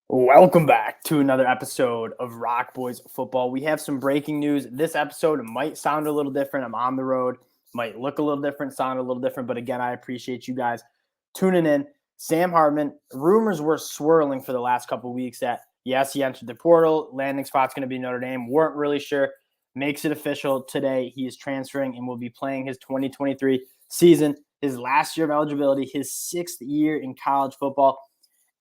Welcome back to another episode of Rock Boys Football. We have some breaking news. This episode might sound a little different. I'm on the road, might look a little different, sound a little different. But again, I appreciate you guys tuning in. Sam Hartman, rumors were swirling for the last couple of weeks that, yes, he entered the portal. Landing spot's going to be Notre Dame. Weren't really sure. Makes it official today. He is transferring and will be playing his 2023 season, his last year of eligibility, his sixth year in college football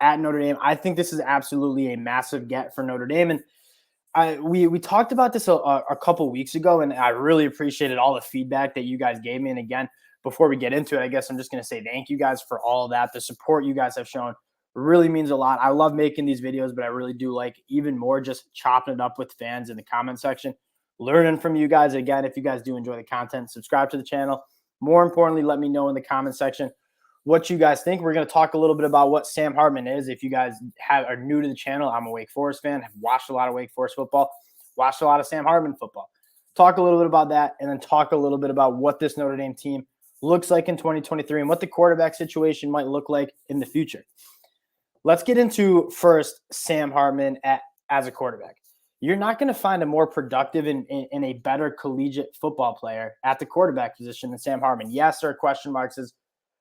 at Notre Dame. I think this is absolutely a massive get for Notre Dame. And we talked about this a couple weeks ago, and I really appreciated all the feedback that you guys gave me. And again, before we get into it, I guess I'm just going to say thank you guys for all of that. The support you guys have shown really means a lot. I love making these videos, but I really do like even more just chopping it up with fans in the comment section, learning from you guys. Again, if you guys do enjoy the content, subscribe to the channel. More importantly, let me know in the comment section what you guys think. We're going to talk a little bit about what Sam Hartman is. If you guys are new to the channel, I'm a Wake Forest fan, have watched a lot of Wake Forest football, watched a lot of Sam Hartman football. Talk a little bit about that, and then talk a little bit about what this Notre Dame team looks like in 2023 and what the quarterback situation might look like in the future. Let's get into first Sam Hartman as a quarterback. You're not going to find a more productive and a better collegiate football player at the quarterback position than Sam Hartman. Yes, there are question marks as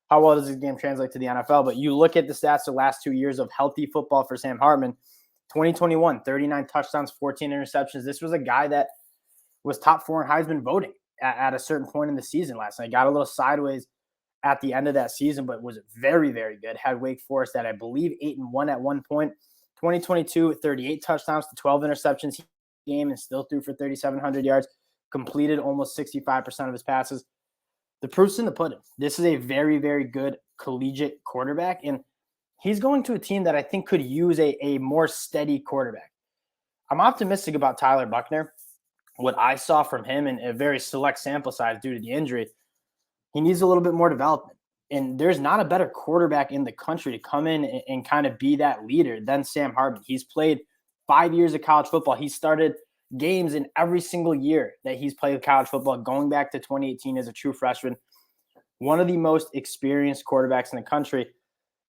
how well does his game translate to the NFL? But you look at the stats the last 2 years of healthy football for Sam Hartman, 2021, 39 touchdowns, 14 interceptions. This was a guy that was top 4 in Heisman voting at a certain point in the season last night. Got a little sideways at the end of that season, but was very, very good. Had Wake Forest at, I believe, 8-1 at one point. 2022, 38 touchdowns to 12 interceptions game and still threw for 3,700 yards, completed almost 65% of his passes. The proof's in the pudding. This is a very, very good collegiate quarterback, and he's going to a team that I think could use a more steady quarterback. I'm optimistic about Tyler Buchner. What I saw from him in a very select sample size due to the injury, he needs a little bit more development. And there's not a better quarterback in the country to come in and kind of be that leader than Sam Hartman. He's played 5 years of college football. He started games in every single year that he's played college football, going back to 2018 as a true freshman. One of the most experienced quarterbacks in the country.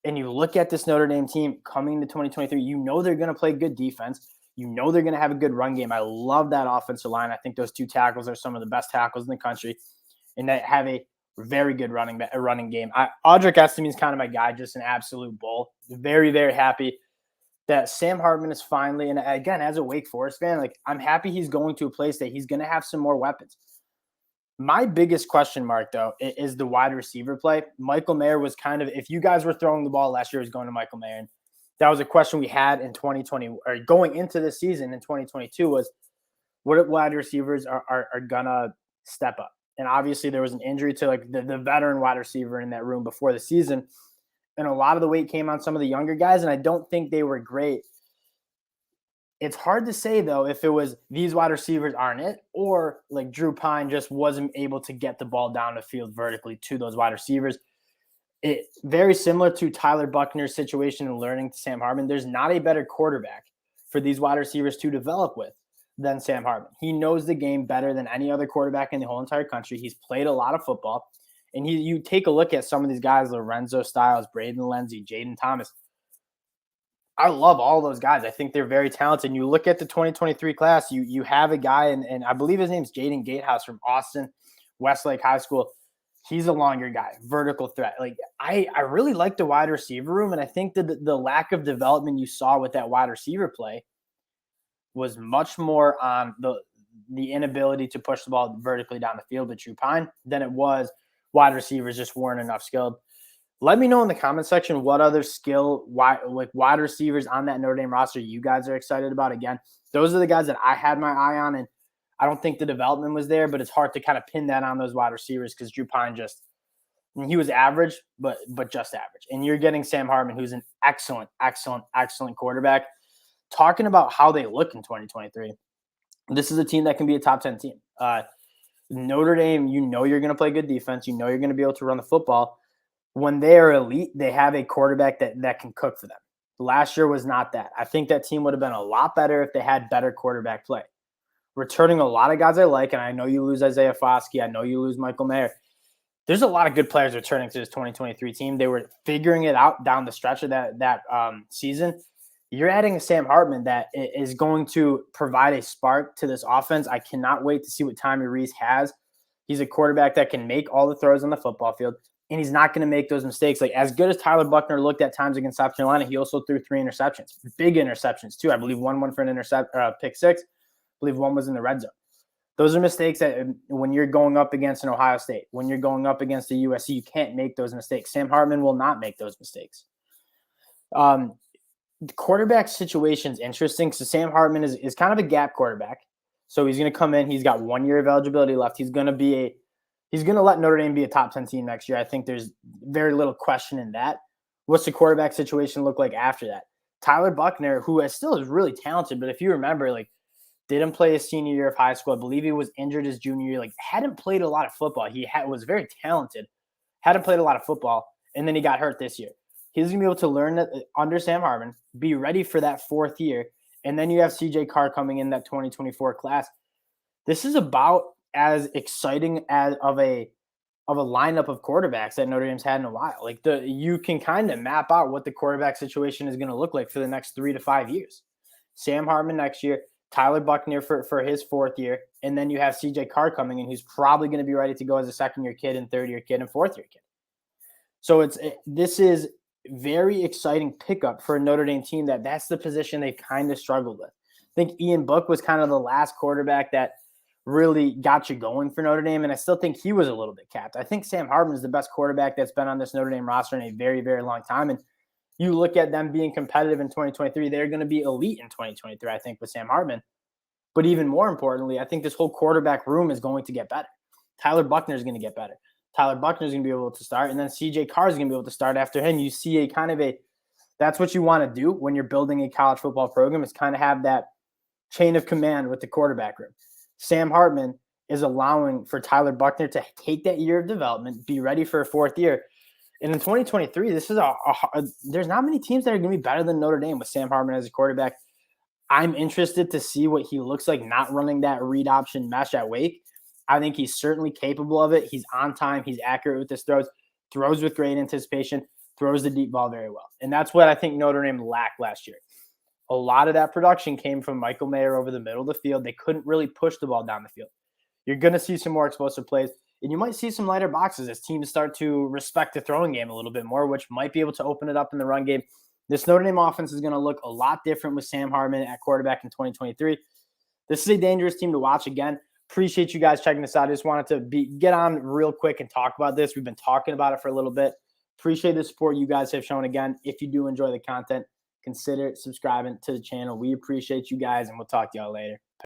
And you look at this Notre Dame team coming to 2023, you know they're going to play good defense. You know they're going to have a good run game. I love that offensive line. I think those two tackles are some of the best tackles in the country, and they have a very good running game. Audric Estime is kind of my guy, just an absolute bull. Very, very happy that Sam Hartman is finally, and again, as a Wake Forest fan, like I'm happy he's going to a place that he's going to have some more weapons. My biggest question mark, though, is the wide receiver play. Michael Mayer was kind of, if you guys were throwing the ball last year, it was going to Michael Mayer. And that was a question we had in 2020, or going into the season in 2022, was what wide receivers are going to step up? And obviously there was an injury to like the veteran wide receiver in that room before the season. And a lot of the weight came on some of the younger guys, and I don't think they were great. It's hard to say, though, if it was these wide receivers aren't it, or like Drew Pine just wasn't able to get the ball down the field vertically to those wide receivers. It very similar to Tyler Buchner's situation and learning to Sam Hartman. There's not a better quarterback for these wide receivers to develop with than Sam Hartman. He knows the game better than any other quarterback in the whole entire country. He's played a lot of football. And you take a look at some of these guys, Lorenzo Styles, Braden Lenzy, Jaden Thomas. I love all those guys. I think they're very talented. And you look at the 2023 class, you have a guy, and I believe his name's Jaden Gatehouse from Austin, Westlake High School. He's a longer guy, vertical threat. Like I really like the wide receiver room, and I think that the lack of development you saw with that wide receiver play was much more on the inability to push the ball vertically down the field with Drew Pine than it was wide receivers just weren't enough skilled. Let me know in the comment section what other wide receivers on that Notre Dame roster you guys are excited about. Again, those are the guys that I had my eye on, and I don't think the development was there, but it's hard to kind of pin that on those wide receivers because Drew Pine he was average, but just average. And you're getting Sam Hartman, who's an excellent, excellent, excellent quarterback. Talking about how they look in 2023, this is a team that can be a top 10 team. Notre Dame, you know you're going to play good defense. You know you're going to be able to run the football. When they are elite, they have a quarterback that can cook for them. Last year was not that. I think that team would have been a lot better if they had better quarterback play. Returning a lot of guys I like, and I know you lose Isaiah Foskey. I know you lose Michael Mayer. There's a lot of good players returning to this 2023 team. They were figuring it out down the stretch of that season. you're adding a Sam Hartman that is going to provide a spark to this offense. I cannot wait to see what Tommy Rees has. He's a quarterback that can make all the throws on the football field, and he's not going to make those mistakes. Like, as good as Tyler Buckner looked at times against South Carolina, he also threw 3 interceptions, big interceptions too. I believe one for an pick six. I believe one was in the red zone. Those are mistakes that when you're going up against an Ohio State, when you're going up against a USC, you can't make those mistakes. Sam Hartman will not make those mistakes. The quarterback situation is interesting. So Sam Hartman is kind of a gap quarterback. So he's going to come in. He's got 1 year of eligibility left. He's going to let Notre Dame be a top 10 team next year. I think there's very little question in that. What's the quarterback situation look like after that? Tyler Buckner, who still is really talented, but if you remember, like, didn't play his senior year of high school. I believe he was injured his junior year. Like, hadn't played a lot of football. Was very talented, hadn't played a lot of football, and then he got hurt this year. He's going to be able to learn that under Sam Hartman, be ready for that 4th year, and then you have CJ Carr coming in that 2024 class. This is about as exciting as of a lineup of quarterbacks that Notre Dame's had in a while. Like, you can kind of map out what the quarterback situation is going to look like for the next 3 to 5 years. Sam Hartman next year, Tyler Buckner for his 4th year, and then you have CJ Carr coming in, who's probably going to be ready to go as a 2nd-year kid and 3rd-year kid and 4th-year kid. So this is very exciting pickup for a Notre Dame team that's the position they've kind of struggled with. I think Ian Book was kind of the last quarterback that really got you going for Notre Dame, and I still think he was a little bit capped. I think Sam Hartman is the best quarterback that's been on this Notre Dame roster in a very, very long time, and you look at them being competitive in 2023, they're going to be elite in 2023, I think, with Sam Hartman. But even more importantly, I think this whole quarterback room is going to get better. Tyler Buckner is going to get better. Tyler Buckner is going to be able to start, and then CJ Carr is going to be able to start after him. You see that's what you want to do when you're building a college football program, is kind of have that chain of command with the quarterback room. Sam Hartman is allowing for Tyler Buckner to take that year of development, be ready for a 4th year. And in 2023, this is there's not many teams that are going to be better than Notre Dame with Sam Hartman as a quarterback. I'm interested to see what he looks like not running that read option mesh at Wake. I think he's certainly capable of it. He's on time. He's accurate with his throws with great anticipation, throws the deep ball very well. And that's what I think Notre Dame lacked last year. A lot of that production came from Michael Mayer over the middle of the field. They couldn't really push the ball down the field. You're going to see some more explosive plays, and you might see some lighter boxes as teams start to respect the throwing game a little bit more, which might be able to open it up in the run game. This Notre Dame offense is going to look a lot different with Sam Hartman at quarterback in 2023. This is a dangerous team to watch. Again, appreciate you guys checking this out. I just wanted to get on real quick and talk about this. We've been talking about it for a little bit. Appreciate the support you guys have shown. Again, if you do enjoy the content, consider subscribing to the channel. We appreciate you guys, and we'll talk to y'all later.